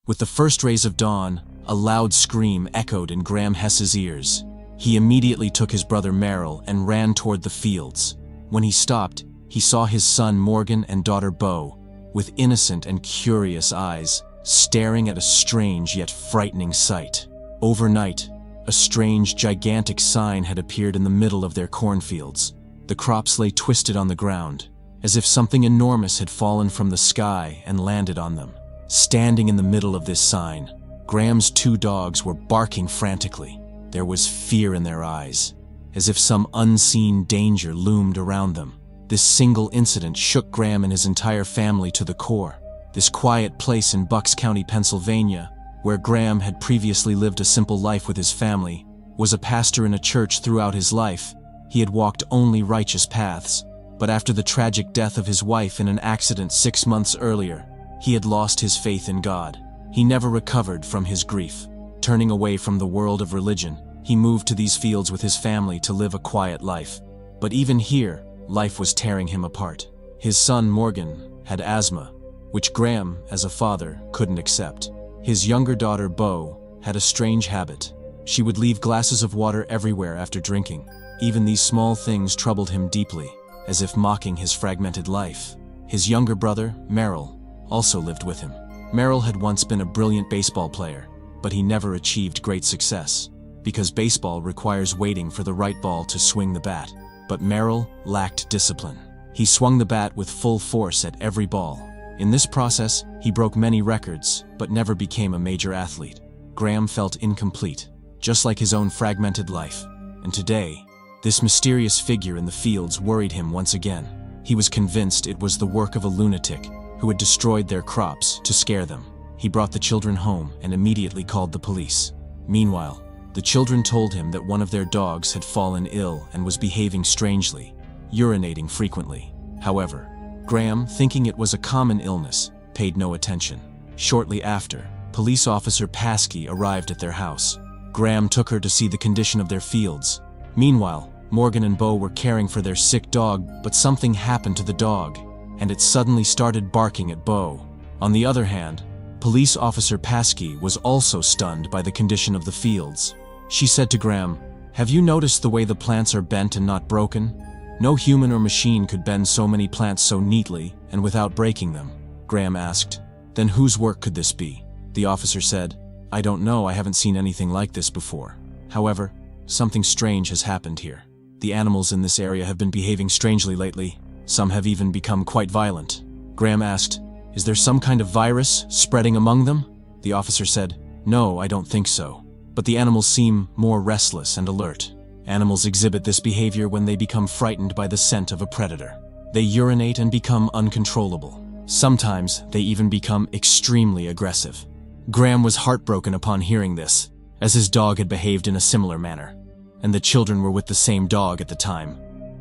With the first rays of dawn, a loud scream echoed in Graham Hess's ears. He immediately took his brother Merrill and ran toward the fields. When he stopped, he saw his son Morgan and daughter Bo, with innocent and curious eyes, staring at a strange yet frightening sight. Overnight, a strange, gigantic sign had appeared in the middle of their cornfields. The crops lay twisted on the ground, as if something enormous had fallen from the sky and landed on them. Standing in the middle of this sign, Graham's two dogs were barking frantically. There was fear in their eyes, as if some unseen danger loomed around them. This single incident shook Graham and his entire family to the core. This quiet place in Bucks County, Pennsylvania, where Graham had previously lived a simple life with his family, was a pastor in a church throughout his life. He had walked only righteous paths, but after the tragic death of his wife in an accident 6 months earlier, he had lost his faith in God. He never recovered from his grief. Turning away from the world of religion, he moved to these fields with his family to live a quiet life. But even here, life was tearing him apart. His son Morgan had asthma, which Graham, as a father, couldn't accept. His younger daughter Bo had a strange habit. She would leave glasses of water everywhere after drinking. Even these small things troubled him deeply, as if mocking his fragmented life. His younger brother, Merrill, also lived with him. Merrill had once been a brilliant baseball player, but he never achieved great success, because baseball requires waiting for the right ball to swing the bat. But Merrill lacked discipline. He swung the bat with full force at every ball. In this process, he broke many records, but never became a major athlete. Graham felt incomplete, just like his own fragmented life. And today, this mysterious figure in the fields worried him once again. He was convinced it was the work of a lunatic who had destroyed their crops to scare them. He brought the children home and immediately called the police. Meanwhile, the children told him that one of their dogs had fallen ill and was behaving strangely, urinating frequently. However, Graham, thinking it was a common illness, paid no attention. Shortly after, police officer Paskey arrived at their house. Graham took her to see the condition of their fields. Meanwhile, Morgan and Bo were caring for their sick dog, but something happened to the dog, and it suddenly started barking at Bo. On the other hand, police officer Paskey was also stunned by the condition of the fields. She said to Graham, "Have you noticed the way the plants are bent and not broken? No human or machine could bend so many plants so neatly and without breaking them." Graham asked, "Then whose work could this be?" The officer said, "I don't know, I haven't seen anything like this before. However, something strange has happened here. The animals in this area have been behaving strangely lately. Some have even become quite violent." Graham asked, "Is there some kind of virus spreading among them?" The officer said, "No, I don't think so. But the animals seem more restless and alert. Animals exhibit this behavior when they become frightened by the scent of a predator. They urinate and become uncontrollable. Sometimes they even become extremely aggressive." Graham was heartbroken upon hearing this, as his dog had behaved in a similar manner, and the children were with the same dog at the time.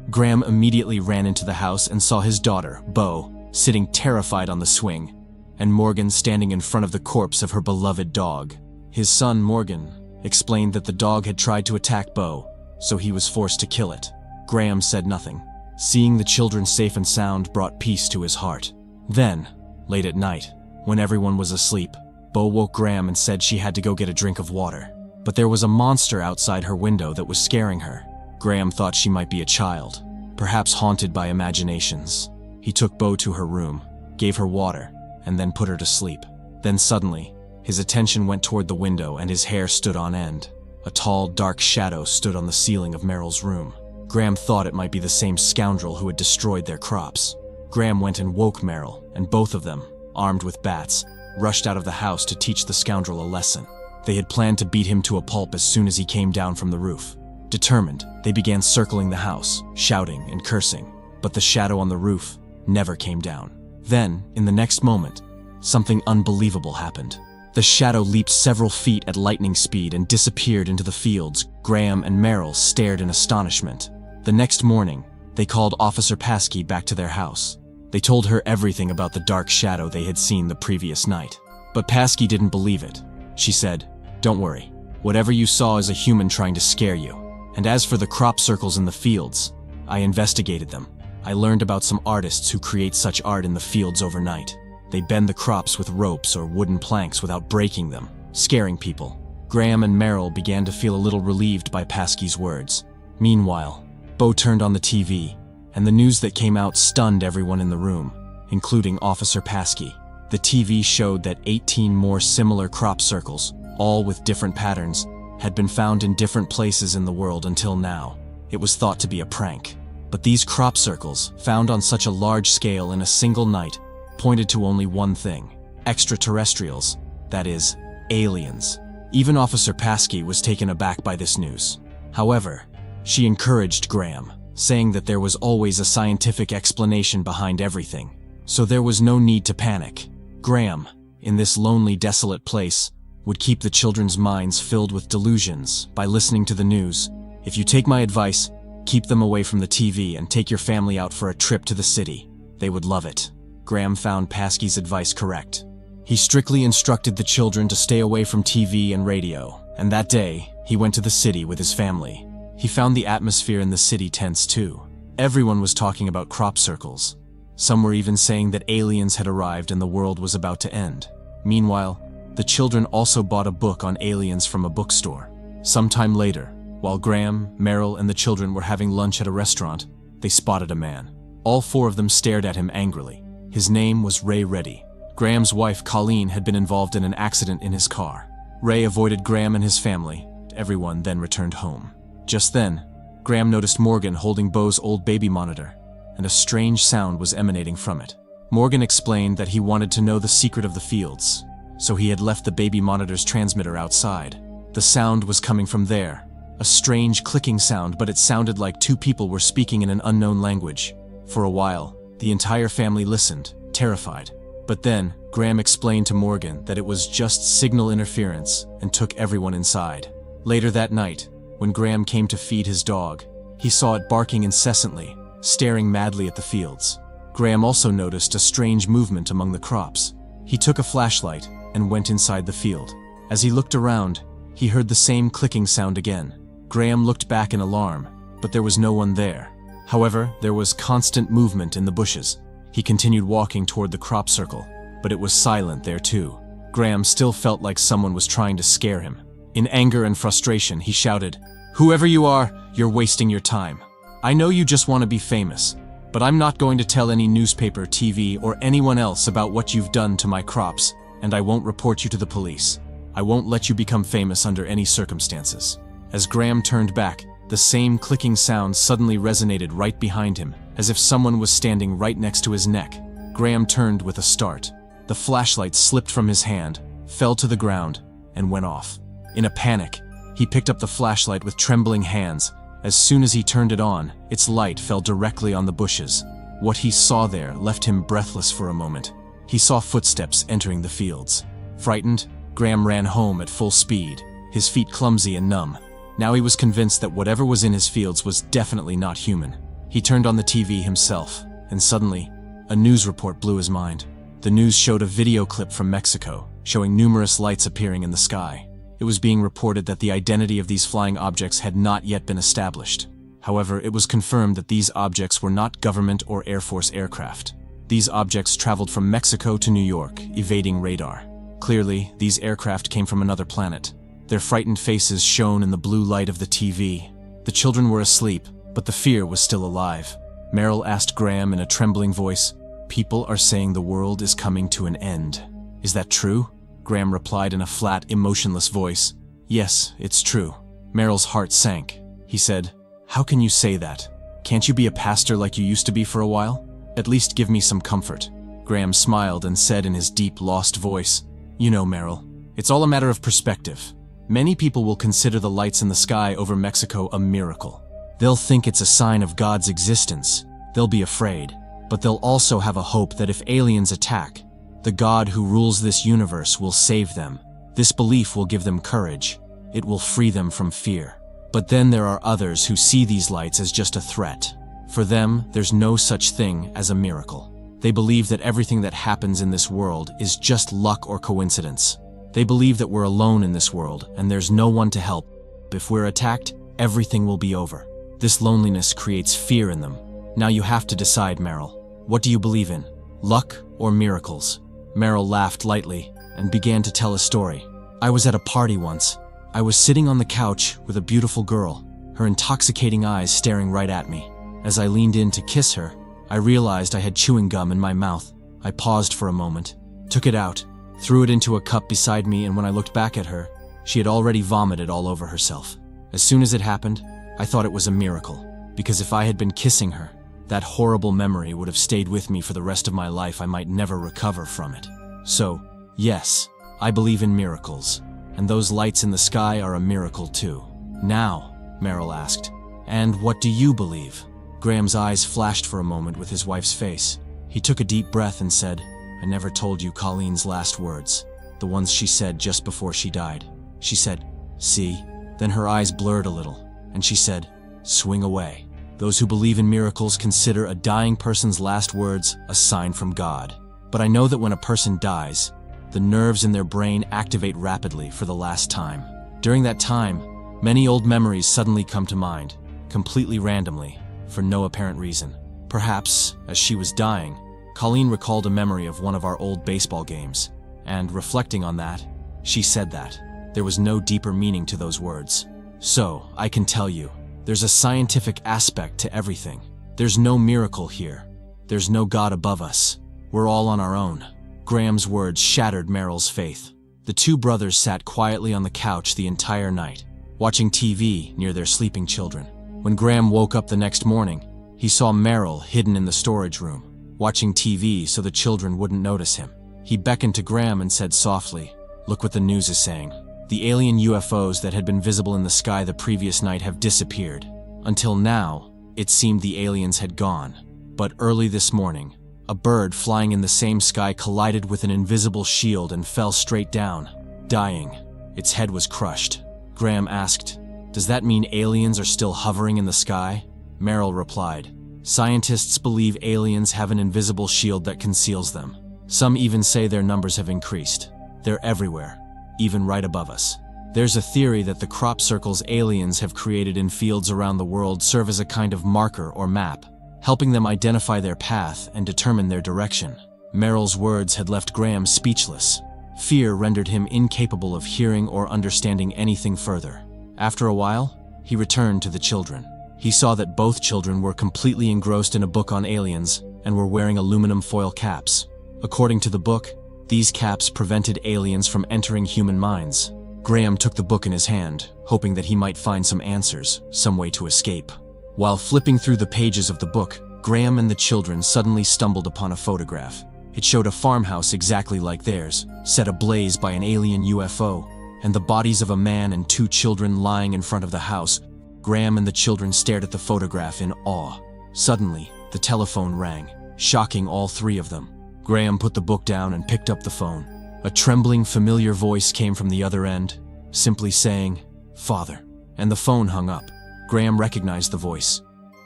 Graham immediately ran into the house and saw his daughter, Bo, sitting terrified on the swing, and Morgan standing in front of the corpse of her beloved dog. His son, Morgan, explained that the dog had tried to attack Bo, so he was forced to kill it. Graham said nothing. Seeing the children safe and sound brought peace to his heart. Then, late at night, when everyone was asleep, Bo woke Graham and said she had to go get a drink of water. But there was a monster outside her window that was scaring her. Graham thought she might be a child, perhaps haunted by imaginations. He took Bo to her room, gave her water, and then put her to sleep. Then suddenly, his attention went toward the window and his hair stood on end. A tall, dark shadow stood on the ceiling of Merrill's room. Graham thought it might be the same scoundrel who had destroyed their crops. Graham went and woke Merrill, and both of them, armed with bats, rushed out of the house to teach the scoundrel a lesson. They had planned to beat him to a pulp as soon as he came down from the roof. Determined, they began circling the house, shouting and cursing, but the shadow on the roof never came down. Then, in the next moment, something unbelievable happened. The shadow leaped several feet at lightning speed and disappeared into the fields. Graham and Merrill stared in astonishment. The next morning, they called Officer Paskey back to their house. They told her everything about the dark shadow they had seen the previous night. But Paskey didn't believe it. She said, "Don't worry. Whatever you saw is a human trying to scare you. And as for the crop circles in the fields, I investigated them. I learned about some artists who create such art in the fields overnight. They bend the crops with ropes or wooden planks without breaking them, scaring people. Graham and Merrill began to feel a little relieved by Paskey's words. Meanwhile, Bo turned on the TV, and the news that came out stunned everyone in the room, including Officer Paskey. The TV showed that 18 more similar crop circles, all with different patterns, had been found in different places in the world until now. It was thought to be a prank. But these crop circles, found on such a large scale in a single night, pointed to only one thing: extraterrestrials, that is, aliens. Even Officer Paskey was taken aback by this news. However, she encouraged Graham, saying that there was always a scientific explanation behind everything, so there was no need to panic. Graham, in this lonely, desolate place, would keep the children's minds filled with delusions by listening to the news. If you take my advice, keep them away from the TV and take your family out for a trip to the city. They would love it. Graham found Paskey's advice correct. He strictly instructed the children to stay away from TV and radio, and that day, he went to the city with his family. He found the atmosphere in the city tense too. Everyone was talking about crop circles. Some were even saying that aliens had arrived and the world was about to end. Meanwhile, the children also bought a book on aliens from a bookstore. Sometime later, while Graham, Merrill, and the children were having lunch at a restaurant, they spotted a man. All four of them stared at him angrily. His name was Ray Reddy. Graham's wife, Colleen, had been involved in an accident in his car. Ray avoided Graham and his family. Everyone then returned home. Just then, Graham noticed Morgan holding Bo's old baby monitor, and a strange sound was emanating from it. Morgan explained that he wanted to know the secret of the fields, so he had left the baby monitor's transmitter outside. The sound was coming from there, a strange clicking sound, but it sounded like two people were speaking in an unknown language. For a while, the entire family listened, terrified. But then, Graham explained to Morgan that it was just signal interference and took everyone inside. Later that night, when Graham came to feed his dog, he saw it barking incessantly, staring madly at the fields. Graham also noticed a strange movement among the crops. He took a flashlight and went inside the field. As he looked around, he heard the same clicking sound again. Graham looked back in alarm, but there was no one there. However, there was constant movement in the bushes. He continued walking toward the crop circle, but it was silent there too. Graham still felt like someone was trying to scare him. In anger and frustration, he shouted, "Whoever you are, you're wasting your time. I know you just want to be famous, but I'm not going to tell any newspaper, TV, or anyone else about what you've done to my crops, and I won't report you to the police. I won't let you become famous under any circumstances." As Graham turned back, the same clicking sound suddenly resonated right behind him, as if someone was standing right next to his neck. Graham turned with a start. The flashlight slipped from his hand, fell to the ground, and went off. In a panic, he picked up the flashlight with trembling hands. As soon as he turned it on, its light fell directly on the bushes. What he saw there left him breathless for a moment. He saw footsteps entering the fields. Frightened, Graham ran home at full speed, his feet clumsy and numb. Now he was convinced that whatever was in his fields was definitely not human. He turned on the TV himself, and suddenly, a news report blew his mind. The news showed a video clip from Mexico, showing numerous lights appearing in the sky. It was being reported that the identity of these flying objects had not yet been established. However, it was confirmed that these objects were not government or Air Force aircraft. These objects traveled from Mexico to New York, evading radar. Clearly, these aircraft came from another planet. Their frightened faces shone in the blue light of the TV. The children were asleep, but the fear was still alive. Merrill asked Graham in a trembling voice, "People are saying the world is coming to an end. Is that true?" Graham replied in a flat, emotionless voice, "Yes, it's true." Merrill's heart sank. He said, "How can you say that? Can't you be a pastor like you used to be for a while? At least give me some comfort." Graham smiled and said in his deep, lost voice, "You know, Merrill, it's all a matter of perspective. Many people will consider the lights in the sky over Mexico a miracle. They'll think it's a sign of God's existence. They'll be afraid, but they'll also have a hope that if aliens attack, the God who rules this universe will save them. This belief will give them courage. It will free them from fear. But then there are others who see these lights as just a threat. For them, there's no such thing as a miracle. They believe that everything that happens in this world is just luck or coincidence. They believe that we're alone in this world and there's no one to help. If we're attacked, everything will be over. This loneliness creates fear in them. Now you have to decide, Merrill. What do you believe in? Luck or miracles? Meryl laughed lightly and began to tell a story. I was at a party once. I was sitting on the couch with a beautiful girl, her intoxicating eyes staring right at me. As I leaned in to kiss her, I realized I had chewing gum in my mouth. I paused for a moment, took it out, threw it into a cup beside me, and when I looked back at her, she had already vomited all over herself. As soon as it happened, I thought it was a miracle, because if I had been kissing her, that horrible memory would have stayed with me for the rest of my life. I might never recover from it. So, yes, I believe in miracles, and those lights in the sky are a miracle too. Now, Meryl asked, and what do you believe? Graham's eyes flashed for a moment with his wife's face. He took a deep breath and said, I never told you Colleen's last words, the ones she said just before she died. She said, see? Then her eyes blurred a little, and she said, swing away. Those who believe in miracles consider a dying person's last words a sign from God. But I know that when a person dies, the nerves in their brain activate rapidly for the last time. During that time, many old memories suddenly come to mind, completely randomly, for no apparent reason. Perhaps, as she was dying, Colleen recalled a memory of one of our old baseball games, and reflecting on that, she said that. There was no deeper meaning to those words. So, I can tell you, there's a scientific aspect to everything. There's no miracle here. There's no God above us. We're all on our own. Graham's words shattered Meryl's faith. The two brothers sat quietly on the couch the entire night, watching TV near their sleeping children. When Graham woke up the next morning, he saw Meryl hidden in the storage room, watching TV so the children wouldn't notice him. He beckoned to Graham and said softly, look what the news is saying. The alien UFOs that had been visible in the sky the previous night have disappeared. Until now, it seemed the aliens had gone. But early this morning, a bird flying in the same sky collided with an invisible shield and fell straight down, dying. Its head was crushed. Graham asked, does that mean aliens are still hovering in the sky? Meryl replied, scientists believe aliens have an invisible shield that conceals them. Some even say their numbers have increased. They're everywhere, even right above us. There's a theory that the crop circles aliens have created in fields around the world serve as a kind of marker or map, helping them identify their path and determine their direction. Meryl's words had left Graham speechless. Fear rendered him incapable of hearing or understanding anything further. After a while, he returned to the children. He saw that both children were completely engrossed in a book on aliens and were wearing aluminum foil caps. According to the book, these caps prevented aliens from entering human minds. Graham took the book in his hand, hoping that he might find some answers, some way to escape. While flipping through the pages of the book, Graham and the children suddenly stumbled upon a photograph. It showed a farmhouse exactly like theirs, set ablaze by an alien UFO, and the bodies of a man and two children lying in front of the house. Graham and the children stared at the photograph in awe. Suddenly, the telephone rang, shocking all three of them. Graham put the book down and picked up the phone. A trembling, familiar voice came from the other end, simply saying, "Father," and the phone hung up. Graham recognized the voice.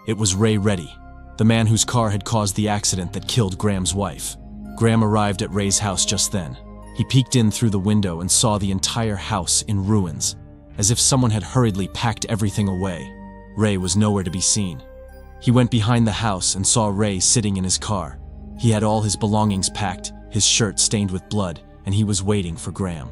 It was Ray Reddy, the man whose car had caused the accident that killed Graham's wife. Graham arrived at Ray's house just then. He peeked in through the window and saw the entire house in ruins, as if someone had hurriedly packed everything away. Ray was nowhere to be seen. He went behind the house and saw Ray sitting in his car. He had all his belongings packed, his shirt stained with blood, and he was waiting for Graham.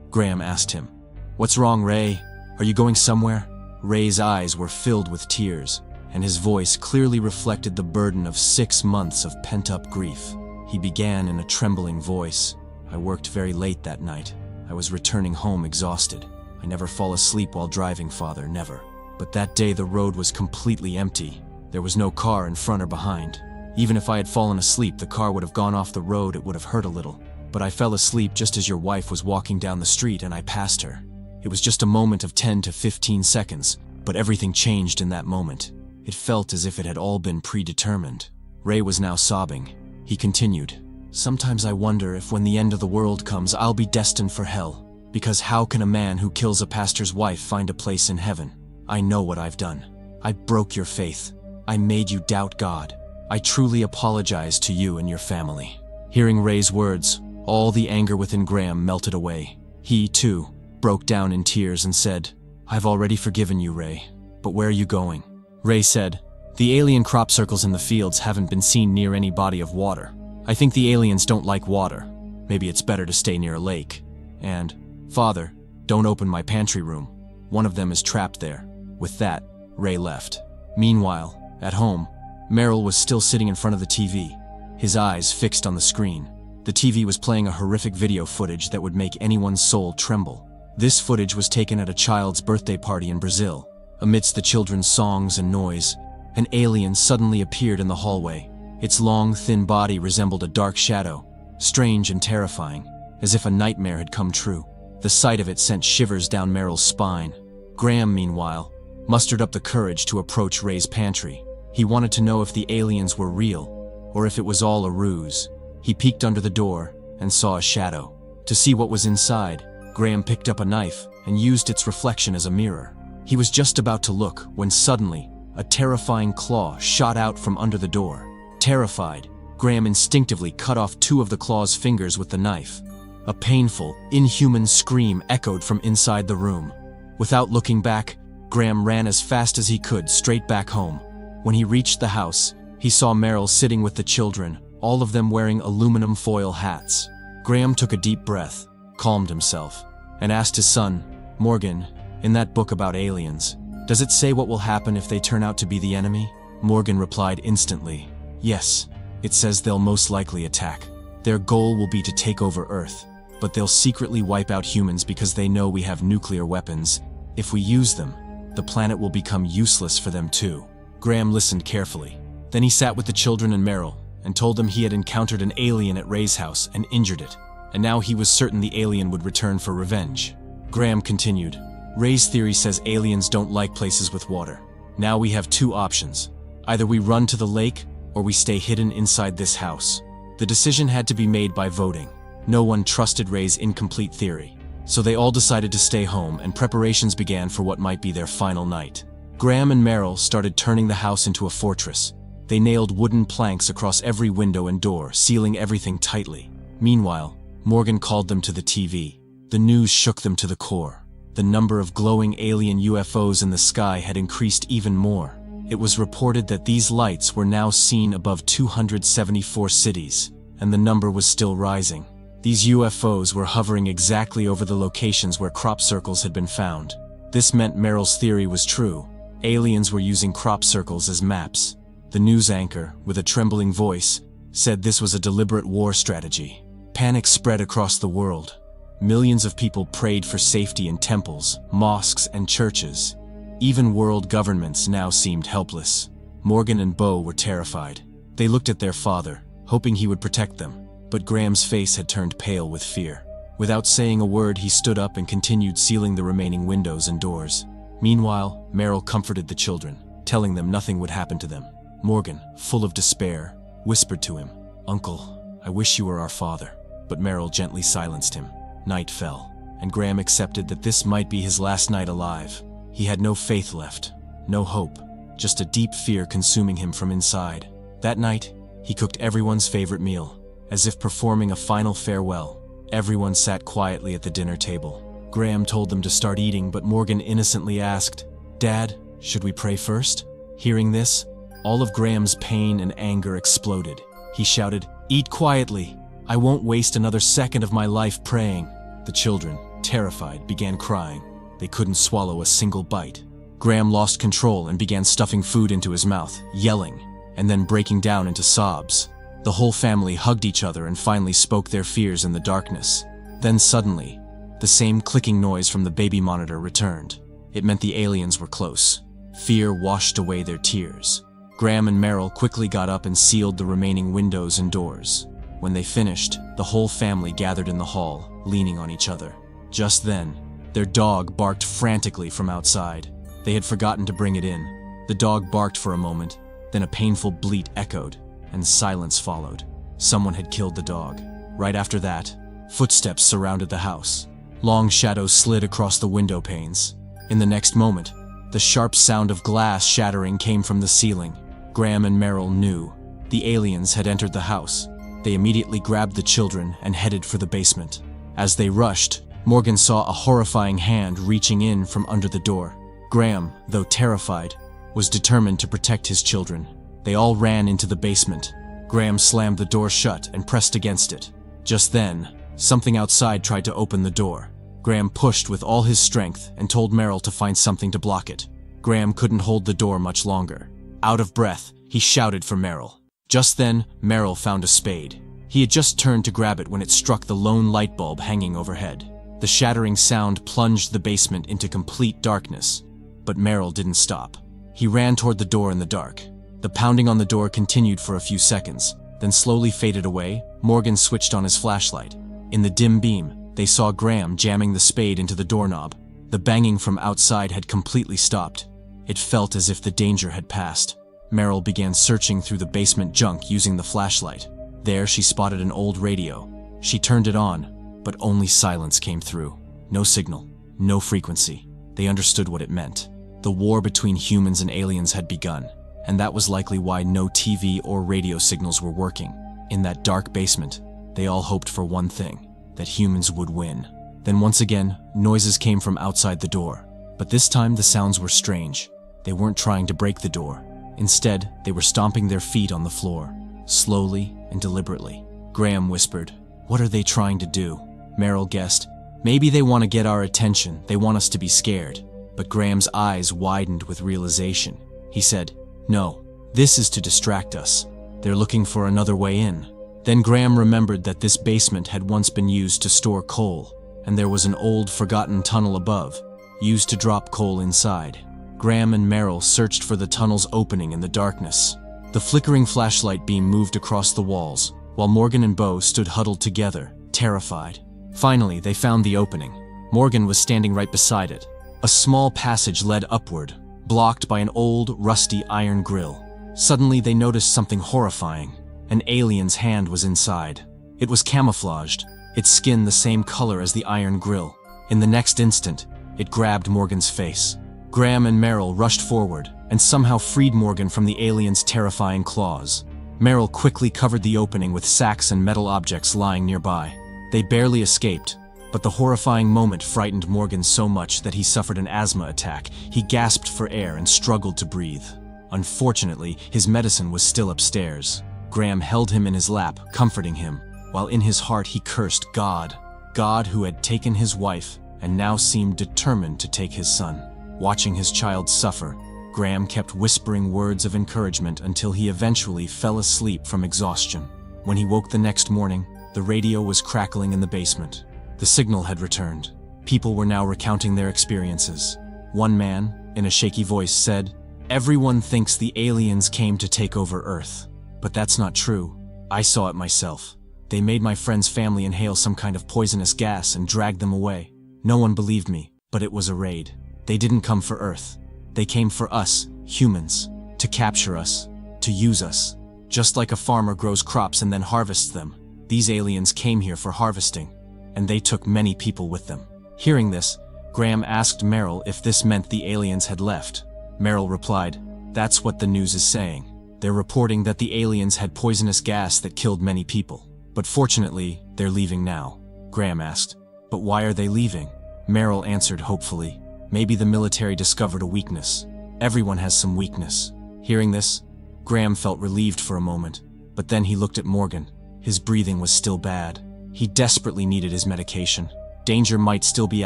Graham asked him, "What's wrong, Ray? Are you going somewhere?" Ray's eyes were filled with tears, and his voice clearly reflected the burden of 6 months of pent-up grief. He began in a trembling voice, "I worked very late that night. I was returning home exhausted. I never fall asleep while driving, Father, never. But that day the road was completely empty. There was no car in front or behind. Even if I had fallen asleep, the car would have gone off the road, it would have hurt a little. But I fell asleep just as your wife was walking down the street and I passed her. It was just a moment of 10 to 15 seconds, but everything changed in that moment. It felt as if it had all been predetermined." Ray was now sobbing. He continued, "Sometimes I wonder if when the end of the world comes, I'll be destined for hell. Because how can a man who kills a pastor's wife find a place in heaven? I know what I've done. I broke your faith. I made you doubt God. I truly apologize to you and your family." Hearing Ray's words, all the anger within Graham melted away. He, too, broke down in tears and said, "I've already forgiven you, Ray. But where are you going?" Ray said, "The alien crop circles in the fields haven't been seen near any body of water. I think the aliens don't like water. maybe it's better to stay near a lake. And, Father, don't open my pantry room. One of them is trapped there. With that, Ray left. Meanwhile, at home, Merrill was still sitting in front of the TV, his eyes fixed on the screen. The TV was playing a horrific video footage that would make anyone's soul tremble. This footage was taken at a child's birthday party in Brazil. Amidst the children's songs and noise, an alien suddenly appeared in the hallway. Its long, thin body resembled a dark shadow, strange and terrifying, as if a nightmare had come true. The sight of it sent shivers down Merrill's spine. Graham, meanwhile, mustered up the courage to approach Ray's pantry. He wanted to know if the aliens were real, or if it was all a ruse. He peeked under the door and saw a shadow. To see what was inside, Graham picked up a knife and used its reflection as a mirror. He was just about to look when suddenly, a terrifying claw shot out from under the door. Terrified, Graham instinctively cut off 2 of the claw's fingers with the knife. A painful, inhuman scream echoed from inside the room. Without looking back, Graham ran as fast as he could straight back home. When he reached the house, he saw Merrill sitting with the children, all of them wearing aluminum foil hats. Graham took a deep breath, calmed himself, and asked his son, Morgan, in that book about aliens, does it say what will happen if they turn out to be the enemy? Morgan replied instantly, yes, it says they'll most likely attack. Their goal will be to take over Earth, but they'll secretly wipe out humans because they know we have nuclear weapons. If we use them, the planet will become useless for them too. Graham listened carefully. Then he sat with the children and Merrill and told them he had encountered an alien at Ray's house and injured it, and now he was certain the alien would return for revenge. Graham continued, Ray's theory says aliens don't like places with water. Now we have 2 options. Either we run to the lake, or we stay hidden inside this house. The decision had to be made by voting. No one trusted Ray's incomplete theory, so they all decided to stay home, and preparations began for what might be their final night. Graham and Merrill started turning the house into a fortress. They nailed wooden planks across every window and door, sealing everything tightly. Meanwhile, Morgan called them to the TV. The news shook them to the core. The number of glowing alien UFOs in the sky had increased even more. It was reported that these lights were now seen above 274 cities, and the number was still rising. These UFOs were hovering exactly over the locations where crop circles had been found. This meant Merrill's theory was true. Aliens were using crop circles as maps. The news anchor, with a trembling voice, said this was a deliberate war strategy. Panic spread across the world. Millions of people prayed for safety in temples, mosques, and churches. Even world governments now seemed helpless. Morgan and Bo were terrified. They looked at their father, hoping he would protect them, but Graham's face had turned pale with fear. Without saying a word, he stood up and continued sealing the remaining windows and doors. Meanwhile, Merrill comforted the children, telling them nothing would happen to them. Morgan, full of despair, whispered to him, Uncle, I wish you were our father. But Merrill gently silenced him. Night fell, and Graham accepted that this might be his last night alive. He had no faith left, no hope, just a deep fear consuming him from inside. That night, he cooked everyone's favorite meal, as if performing a final farewell. Everyone sat quietly at the dinner table. Graham told them to start eating, but Morgan innocently asked, Dad, should we pray first? Hearing this, all of Graham's pain and anger exploded. He shouted, Eat quietly! I won't waste another second of my life praying. The children, terrified, began crying. They couldn't swallow a single bite. Graham lost control and began stuffing food into his mouth, yelling, and then breaking down into sobs. The whole family hugged each other and finally spoke their fears in the darkness. Then suddenly, the same clicking noise from the baby monitor returned. It meant the aliens were close. Fear washed away their tears. Graham and Merrill quickly got up and sealed the remaining windows and doors. When they finished, the whole family gathered in the hall, leaning on each other. Just then, their dog barked frantically from outside. They had forgotten to bring it in. The dog barked for a moment, then a painful bleat echoed, and silence followed. Someone had killed the dog. Right after that, footsteps surrounded the house. Long shadows slid across the window panes. In the next moment, the sharp sound of glass shattering came from the ceiling. Graham and Merrill knew. The aliens had entered the house. They immediately grabbed the children and headed for the basement. As they rushed, Morgan saw a horrifying hand reaching in from under the door. Graham, though terrified, was determined to protect his children. They all ran into the basement. Graham slammed the door shut and pressed against it. Just then, something outside tried to open the door. Graham pushed with all his strength and told Meryl to find something to block it. Graham couldn't hold the door much longer. Out of breath, he shouted for Meryl. Just then, Meryl found a spade. He had just turned to grab it when it struck the lone light bulb hanging overhead. The shattering sound plunged the basement into complete darkness. But Meryl didn't stop. He ran toward the door in the dark. The pounding on the door continued for a few seconds, then slowly faded away. Morgan switched on his flashlight. In the dim beam, they saw Graham jamming the spade into the doorknob. The banging from outside had completely stopped. It felt as if the danger had passed. Meryl began searching through the basement junk using the flashlight. There she spotted an old radio. She turned it on, but only silence came through. No signal, no frequency. They understood what it meant. The war between humans and aliens had begun, and that was likely why no TV or radio signals were working. In that dark basement, they all hoped for one thing, that humans would win. Then once again, noises came from outside the door. But this time the sounds were strange. They weren't trying to break the door. Instead, they were stomping their feet on the floor, slowly and deliberately. Graham whispered, "What are they trying to do?" Meryl guessed, "Maybe they want to get our attention, they want us to be scared." But Graham's eyes widened with realization. He said, "No, this is to distract us. They're looking for another way in." Then Graham remembered that this basement had once been used to store coal, and there was an old forgotten tunnel above, used to drop coal inside. Graham and Meryl searched for the tunnel's opening in the darkness. The flickering flashlight beam moved across the walls, while Morgan and Bo stood huddled together, terrified. Finally, they found the opening. Morgan was standing right beside it. A small passage led upward, blocked by an old, rusty iron grill. Suddenly, they noticed something horrifying. An alien's hand was inside. It was camouflaged, its skin the same color as the iron grill. In the next instant, it grabbed Morgan's face. Graham and Meryl rushed forward and somehow freed Morgan from the alien's terrifying claws. Meryl quickly covered the opening with sacks and metal objects lying nearby. They barely escaped, but the horrifying moment frightened Morgan so much that he suffered an asthma attack. He gasped for air and struggled to breathe. Unfortunately, his medicine was still upstairs. Graham held him in his lap, comforting him, while in his heart he cursed God. God who had taken his wife and now seemed determined to take his son. Watching his child suffer, Graham kept whispering words of encouragement until he eventually fell asleep from exhaustion. When he woke the next morning, the radio was crackling in the basement. The signal had returned. People were now recounting their experiences. One man, in a shaky voice, said, "Everyone thinks the aliens came to take over Earth. But that's not true. I saw it myself. They made my friend's family inhale some kind of poisonous gas and dragged them away. No one believed me, but it was a raid. They didn't come for Earth. They came for us, humans, to capture us, to use us. Just like a farmer grows crops and then harvests them, these aliens came here for harvesting, and they took many people with them." Hearing this, Graham asked Meryl if this meant the aliens had left. Meryl replied, "That's what the news is saying. They're reporting that the aliens had poisonous gas that killed many people. But fortunately, they're leaving now." Graham asked, "But why are they leaving?" Meryl answered hopefully, "Maybe the military discovered a weakness. Everyone has some weakness." Hearing this, Graham felt relieved for a moment, but then he looked at Morgan. His breathing was still bad. He desperately needed his medication. Danger might still be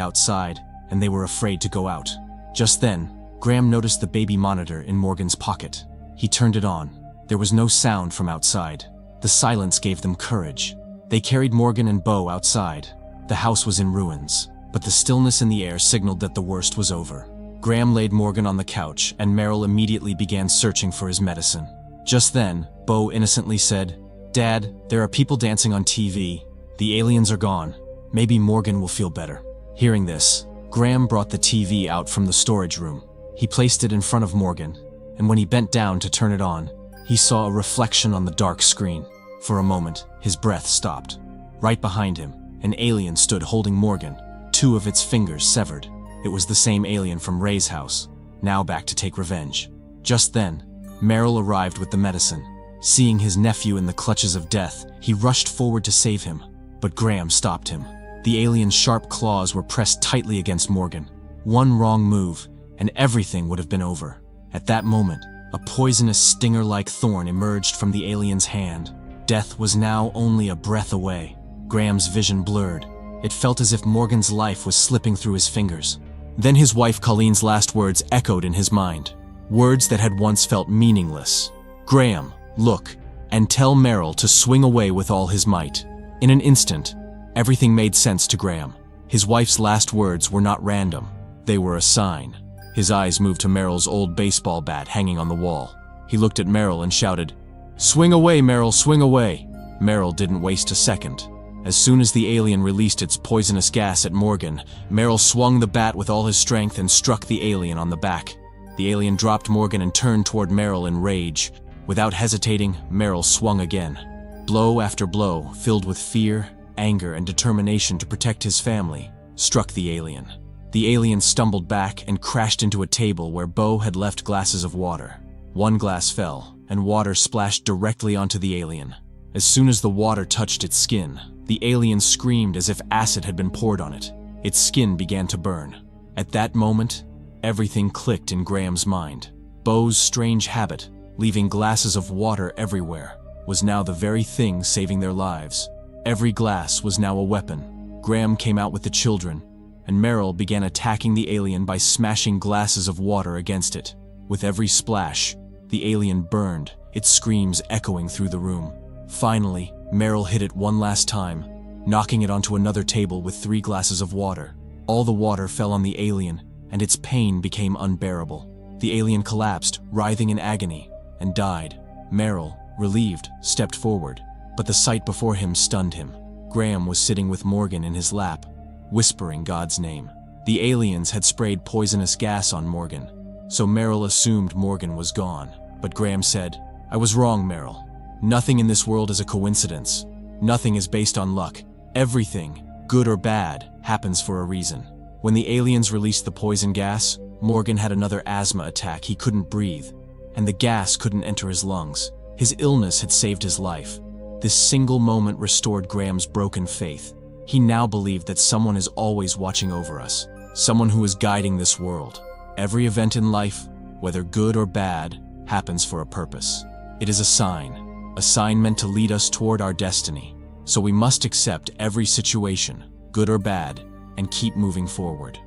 outside, and they were afraid to go out. Just then, Graham noticed the baby monitor in Morgan's pocket. He turned it on. There was no sound from outside. The silence gave them courage. They carried Morgan and Bo outside. The house was in ruins, but the stillness in the air signaled that the worst was over. Graham laid Morgan on the couch, and Meryl immediately began searching for his medicine. Just then, Bo innocently said, "Dad, there are people dancing on TV. The aliens are gone. Maybe Morgan will feel better." Hearing this, Graham brought the TV out from the storage room. He placed it in front of Morgan, and when he bent down to turn it on, he saw a reflection on the dark screen. For a moment, his breath stopped. Right behind him, an alien stood holding Morgan, two of its fingers severed. It was the same alien from Ray's house, now back to take revenge. Just then, Meryl arrived with the medicine. Seeing his nephew in the clutches of death, he rushed forward to save him, but Graham stopped him. The alien's sharp claws were pressed tightly against Morgan. One wrong move, and everything would have been over. At that moment, a poisonous stinger-like thorn emerged from the alien's hand. Death was now only a breath away. Graham's vision blurred. It felt as if Morgan's life was slipping through his fingers. Then his wife Colleen's last words echoed in his mind. Words that had once felt meaningless. "Graham, look, and tell Merrill to swing away with all his might." In an instant, everything made sense to Graham. His wife's last words were not random. They were a sign. His eyes moved to Merrill's old baseball bat hanging on the wall. He looked at Merrill and shouted, "Swing away, Merrill, swing away." Merrill didn't waste a second. As soon as the alien released its poisonous gas at Morgan, Merrill swung the bat with all his strength and struck the alien on the back. The alien dropped Morgan and turned toward Merrill in rage. Without hesitating, Merrill swung again. Blow after blow, filled with fear, anger, and determination to protect his family, struck the alien. The alien stumbled back and crashed into a table where Bo had left glasses of water. One glass fell, and water splashed directly onto the alien. As soon as the water touched its skin, the alien screamed as if acid had been poured on it. Its skin began to burn. At that moment, everything clicked in Graham's mind. Bo's strange habit, leaving glasses of water everywhere, was now the very thing saving their lives. Every glass was now a weapon. Graham came out with the children, and Merrill began attacking the alien by smashing glasses of water against it. With every splash, the alien burned, its screams echoing through the room. Finally, Merrill hit it one last time, knocking it onto another table with 3 glasses of water. All the water fell on the alien, and its pain became unbearable. The alien collapsed, writhing in agony, and died. Merrill, relieved, stepped forward, but the sight before him stunned him. Graham was sitting with Morgan in his lap, whispering God's name. The aliens had sprayed poisonous gas on Morgan, so Merrill assumed Morgan was gone. But Graham said, "I was wrong, Merrill. Nothing in this world is a coincidence. Nothing is based on luck. Everything, good or bad, happens for a reason." When the aliens released the poison gas, Morgan had another asthma attack. He couldn't breathe, and the gas couldn't enter his lungs. His illness had saved his life. This single moment restored Graham's broken faith. He now believed that someone is always watching over us, someone who is guiding this world. Every event in life, whether good or bad, happens for a purpose. It is a sign meant to lead us toward our destiny. So we must accept every situation, good or bad, and keep moving forward.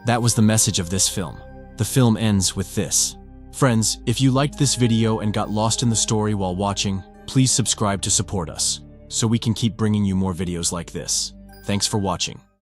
That was the message of this film. The film ends with this. Friends, if you liked this video and got lost in the story while watching, please subscribe to support us, so we can keep bringing you more videos like this. Thanks for watching.